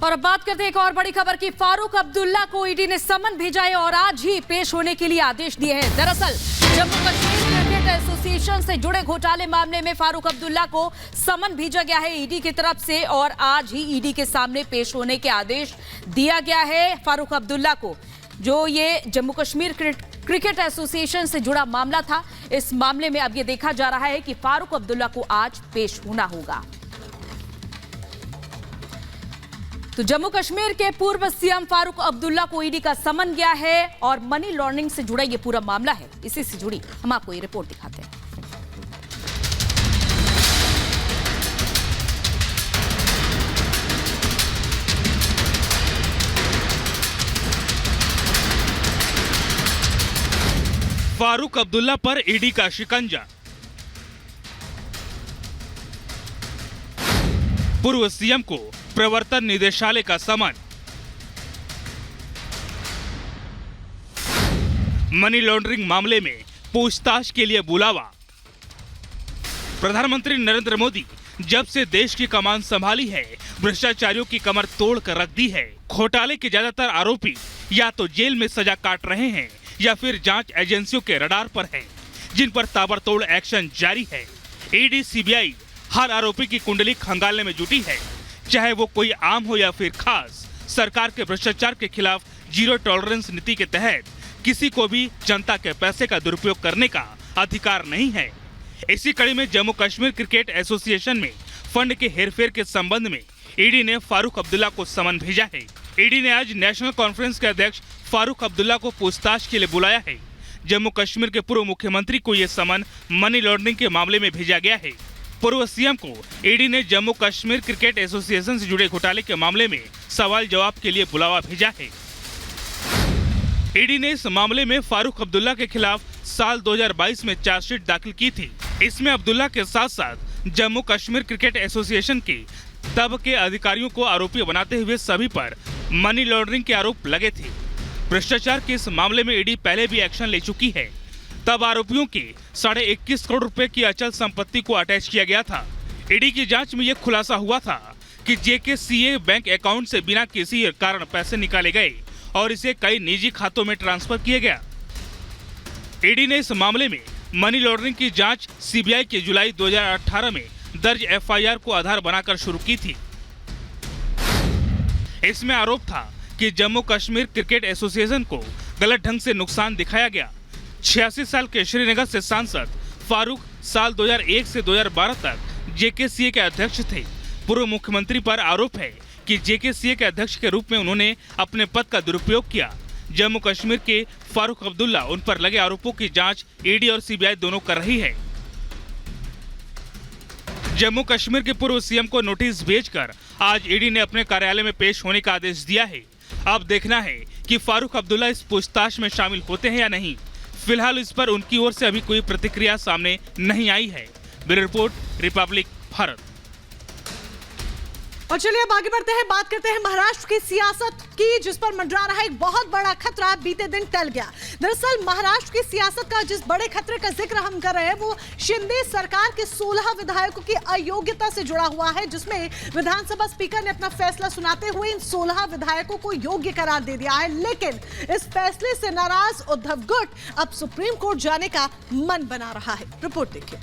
और अब बात करते हैं एक और बड़ी खबर की। फारूक अब्दुल्ला को ईडी ने समन भेजा है और आज ही पेश होने के लिए आदेश दिए हैं। दरअसल जम्मू कश्मीर क्रिकेट एसोसिएशन से जुड़े घोटाले मामले में फारूक अब्दुल्ला को समन भेजा गया है ईडी की तरफ से और आज ही ईडी के सामने पेश होने के आदेश दिया गया है फारूक अब्दुल्ला को। जो ये जम्मू कश्मीर क्रिकेट एसोसिएशन से जुड़ा मामला था, इस मामले में अब ये देखा जा रहा है कि फारूक अब्दुल्ला को आज पेश होना होगा। तो जम्मू कश्मीर के पूर्व सीएम फारूक अब्दुल्ला को ईडी का समन गया है और मनी लॉन्ड्रिंग से जुड़ा ये पूरा मामला है। इसी से जुड़ी हम आपको ये रिपोर्ट दिखाते हैं। फारूक अब्दुल्ला पर ईडी का शिकंजा। पूर्व सीएम को प्रवर्तन निदेशालय का समन। मनी लॉन्ड्रिंग मामले में पूछताछ के लिए बुलावा। प्रधानमंत्री नरेंद्र मोदी जब से देश की कमान संभाली है, भ्रष्टाचारियों की कमर तोड़ कर रख दी है। घोटाले के ज्यादातर आरोपी या तो जेल में सजा काट रहे हैं या फिर जांच एजेंसियों के रडार पर हैं, जिन पर ताबड़तोड़ एक्शन जारी है। ईडी सीबीआई हर आरोपी की कुंडली खंगालने में जुटी है, चाहे वो कोई आम हो या फिर खास। सरकार के भ्रष्टाचार के खिलाफ जीरो टॉलरेंस नीति के तहत किसी को भी जनता के पैसे का दुरुपयोग करने का अधिकार नहीं है। इसी कड़ी में जम्मू कश्मीर क्रिकेट एसोसिएशन में फंड के हेरफेर के संबंध में ईडी ने फारूक अब्दुल्ला को समन भेजा है। ईडी ने आज नेशनल कॉन्फ्रेंस के अध्यक्ष फारूक अब्दुल्ला को पूछताछ के लिए बुलाया है। जम्मू कश्मीर के पूर्व मुख्यमंत्री को यह समन मनी लॉन्ड्रिंग के मामले में भेजा गया है। पूर्व सीएम को ईडी ने जम्मू कश्मीर क्रिकेट एसोसिएशन से जुड़े घोटाले के मामले में सवाल जवाब के लिए बुलावा भेजा है। ईडी ने इस मामले में फारूक अब्दुल्ला के खिलाफ साल 2022 में चार्जशीट दाखिल की थी। इसमें अब्दुल्ला के साथ साथ जम्मू कश्मीर क्रिकेट एसोसिएशन के तब के अधिकारियों को आरोपी बनाते हुए सभी पर मनी लॉन्ड्रिंग के आरोप लगे थे। भ्रष्टाचार के इस मामले में ईडी पहले भी एक्शन ले चुकी है। तब आरोपियों की 21.5 करोड़ रुपए की अचल संपत्ति को अटैच किया गया था। ईडी की जांच में यह खुलासा हुआ था कि जेकेसीए बैंक अकाउंट से बिना किसी कारण पैसे निकाले गए और इसे कई निजी खातों में ट्रांसफर किया गया। ईडी ने इस मामले में मनी लॉन्ड्रिंग की जांच सीबीआई के जुलाई 2018 में दर्ज एफआईआर को आधार बनाकर शुरू की थी। इसमें आरोप था कि जम्मू कश्मीर क्रिकेट एसोसिएशन को गलत ढंग से नुकसान दिखाया गया। 86 साल के श्रीनगर से सांसद फारूक साल 2001 से 2012 तक जेकेसीए के अध्यक्ष थे। पूर्व मुख्यमंत्री पर आरोप है कि जेकेसीए के अध्यक्ष के रूप में उन्होंने अपने पद का दुरुपयोग किया। जम्मू कश्मीर के फारूक अब्दुल्ला उन पर लगे आरोपों की जांच ईडी और सीबीआई दोनों कर रही है। जम्मू कश्मीर के पूर्व सीएम को नोटिस भेजकर आज ईडी ने अपने कार्यालय में पेश होने का आदेश दिया है। अब देखना है कि फारूक अब्दुल्ला इस पूछताछ में शामिल होते हैं या नहीं। फिलहाल इस पर उनकी ओर से अभी कोई प्रतिक्रिया सामने नहीं आई है। Bureau report, Republic Bharat. और चलिए अब आगे बढ़ते हैं, बात करते हैं महाराष्ट्र की सियासत की, जिस पर मंडरा रहा एक बहुत बड़ा खतरा बीते दिन टल गया। दरअसल महाराष्ट्र की सियासत का जिस बड़े खतरे का जिक्र हम कर रहे हैं वो शिंदे सरकार के 16 विधायकों की अयोग्यता से जुड़ा हुआ है, जिसमें विधानसभा स्पीकर ने अपना फैसला सुनाते हुए इन 16 विधायकों को योग्य करार दे दिया है। लेकिन इस फैसले से नाराज उद्धव गुट अब सुप्रीम कोर्ट जाने का मन बना रहा है। रिपोर्ट देखिए।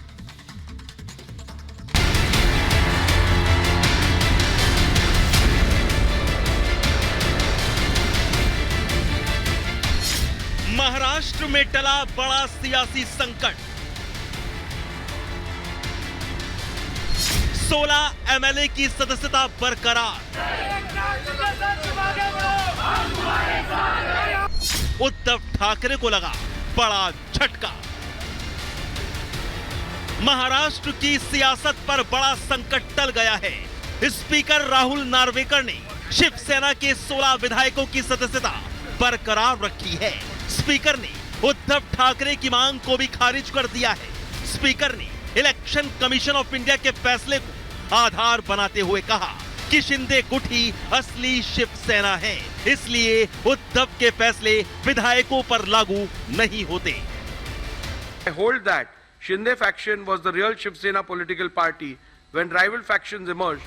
महाराष्ट्र में टला बड़ा सियासी संकट। 16 एमएलए की सदस्यता बरकरार। उद्धव ठाकरे को लगा बड़ा झटका। महाराष्ट्र की सियासत पर बड़ा संकट टल गया है। स्पीकर राहुल नार्वेकर ने शिवसेना के 16 विधायकों की सदस्यता बरकरार रखी है। स्पीकर ने उद्धव ठाकरे की मांग को भी खारिज कर दिया है। स्पीकर ने इलेक्शन कमीशन ऑफ इंडिया के फैसले को आधार बनाते हुए कहा कि शिंदे गुट ही असली शिवसेना है, इसलिए उद्धव के फैसले विधायकों पर लागू नहीं होते। I hold that Shinde faction was the real Shiv Sena political party when rival factions emerged.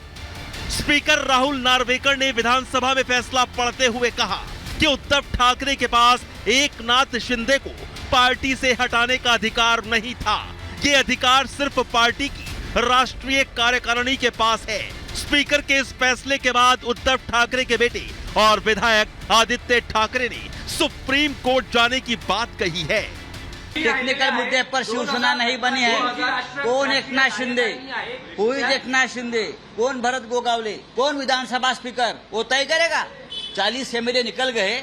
Speaker Rahul Narwekar ने विधानसभा में फैसला पढ़ते हुए कहा कि उद्धव ठाकरे के पास एकनाथ शिंदे को पार्टी से हटाने का अधिकार नहीं था। ये अधिकार सिर्फ पार्टी की राष्ट्रीय कार्यकारिणी के पास है। स्पीकर के इस फैसले के बाद उद्धव ठाकरे के बेटे और विधायक आदित्य ठाकरे ने सुप्रीम कोर्ट जाने की बात कही है। टेक्निकल मुद्दे पर शिवसेना नहीं बनी है। कौन एकनाथ शिंदे, कोई एकनाथ शिंदे, कौन भरत गोगावले, कौन विधानसभा स्पीकर, वो तय करेगा। 40 एमएलए निकल गए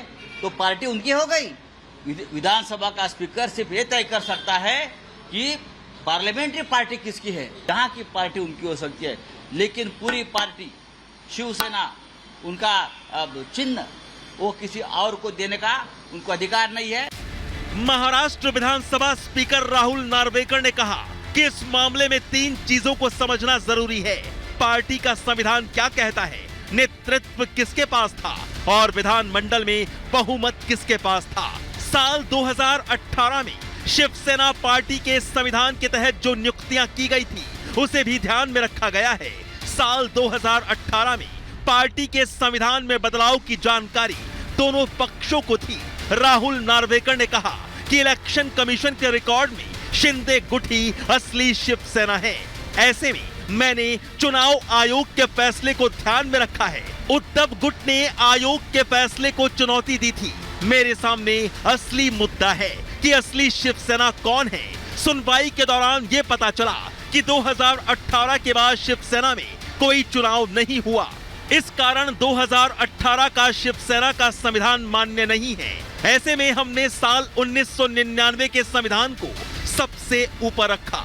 तो पार्टी उनकी हो गई। विधानसभा का स्पीकर सिर्फ ये तय कर सकता है कि पार्लियामेंट्री पार्टी किसकी है, जहां की पार्टी उनकी हो सकती है, लेकिन पूरी पार्टी शिवसेना उनका चिन्ह वो किसी और को देने का उनको अधिकार नहीं है। महाराष्ट्र विधानसभा स्पीकर राहुल नार्वेकर ने कहा कि इस मामले में 3 चीजों को समझना जरूरी है। पार्टी का संविधान क्या कहता है, नेतृत्व किसके पास था और विधानमंडल में बहुमत किसके पास था। साल 2018 में शिवसेना पार्टी के संविधान के तहत जो नियुक्तियां की गई थी उसे भी ध्यान में रखा गया है। साल 2018 में पार्टी के संविधान में बदलाव की जानकारी दोनों पक्षों को थी। राहुल नार्वेकर ने कहा कि इलेक्शन कमीशन के रिकॉर्ड में शिंदे गुट ही असली शिवसेना है। ऐसे में मैंने चुनाव आयोग के फैसले को ध्यान में रखा है। उद्धव गुट ने आयोग के फैसले को चुनौती दी थी। मेरे सामने असली मुद्दा है कि असली शिवसेना कौन है। सुनवाई के दौरान ये पता चला कि 2018 के बाद शिवसेना में कोई चुनाव नहीं हुआ। इस कारण 2018 का शिवसेना का संविधान मान्य नहीं है। ऐसे में हमने साल 1999 के संविधान को सबसे ऊपर रखा।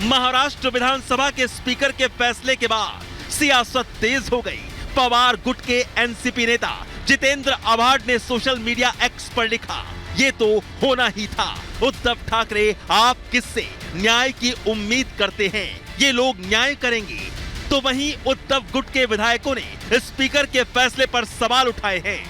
महाराष्ट्र विधानसभा के स्पीकर के फैसले के बाद सियासत तेज हो गई। पवार गुट के एनसीपी नेता जितेंद्र आव्हाड ने सोशल मीडिया एक्स पर लिखा, ये तो होना ही था। उद्धव ठाकरे आप किससे न्याय की उम्मीद करते हैं? ये लोग न्याय करेंगे। तो वहीं उद्धव गुट के विधायकों ने स्पीकर के फैसले पर सवाल उठाए हैं।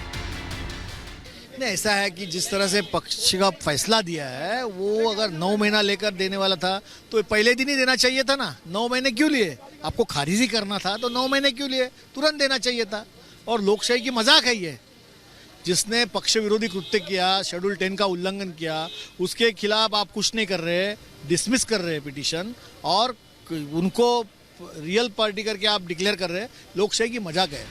ऐसा है कि जिस तरह से पक्ष का फैसला दिया है वो अगर 9 महीना लेकर देने वाला था तो पहले दिन ही देना चाहिए था ना। 9 महीने क्यों लिए? आपको खारिज ही करना था तो 9 महीने क्यों लिए? तुरंत देना चाहिए था। और लोकशाही की मजाक है ये। जिसने पक्ष विरोधी कृत्य किया, शेड्यूल 10 का उल्लंघन किया, उसके खिलाफ आप कुछ नहीं कर रहे, डिसमिस कर रहे पिटीशन और उनको रियल पार्टी करके आप डिक्लेयर कर रहे हैं। लोकशाही की मजाक है।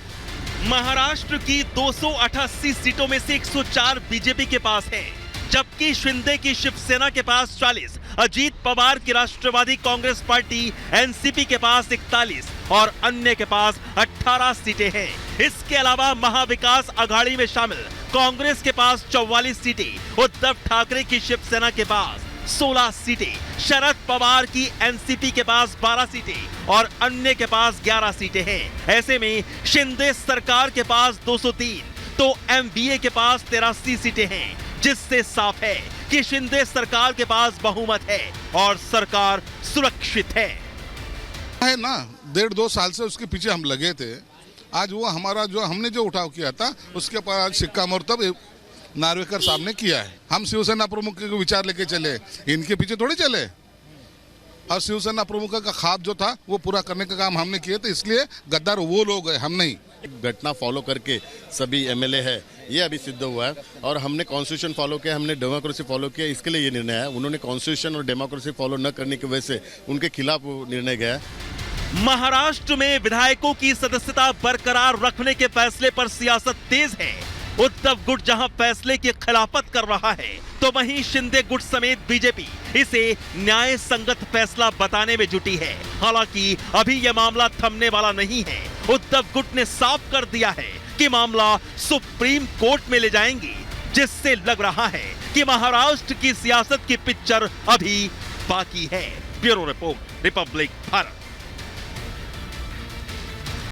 महाराष्ट्र की 288 सीटों में से 104 बीजेपी के पास है, जबकि शिंदे की शिवसेना के पास 40, अजीत पवार की राष्ट्रवादी कांग्रेस पार्टी एनसीपी के पास 41 और अन्य के पास 18 सीटें हैं। इसके अलावा महाविकास आघाड़ी में शामिल कांग्रेस के पास 44 सीटें, उद्धव ठाकरे की शिवसेना के पास 16 सीटें, शरद पवार की एनसीपी के पास 12 सीटें और अन्य के पास 11 सीटें हैं। ऐसे में शिंदे सरकार के पास 203 तो एमवीए के पास 83 सीटें हैं, जिससे साफ है कि शिंदे सरकार के पास बहुमत है और सरकार सुरक्षित है ना। 1.5-2 साल से उसके पीछे हम लगे थे। आज वो हमारा जो हमने जो उठाव किया था उसके पर आज शिक्कामोर्तब नार्वेकर साहब ने किया है। हम शिवसेना प्रमुख के विचार लेके चले, इनके पीछे थोड़ी चले। और शिवसेना प्रमुख का ख्वाब जो था वो पूरा करने का काम हमने किया, तो इसलिए गद्दार वो लोग हैं, हम नहीं। घटना फॉलो करके सभी एमएलए है ये अभी सिद्ध हुआ है और हमने कॉन्स्टिट्यूशन फॉलो किया, हमने डेमोक्रेसी फॉलो किया, इसके लिए ये निर्णय है। उन्होंने कॉन्स्टिट्यूशन और डेमोक्रेसी फॉलो न करने की वजह से उनके खिलाफ निर्णय गया है। महाराष्ट्र में विधायकों की सदस्यता बरकरार रखने के फैसले पर सियासत तेज है। उद्धव गुट जहां फैसले की खिलाफत कर रहा है तो वहीं शिंदे गुट समेत बीजेपी इसे न्याय संगत फैसला बताने में जुटी है। हालांकि अभी यह मामला थमने वाला नहीं है। उद्धव गुट ने साफ कर दिया है कि मामला सुप्रीम कोर्ट में ले जाएंगे, जिससे लग रहा है कि महाराष्ट्र की सियासत की पिक्चर अभी बाकी है। Bureau report, Republic Bharat.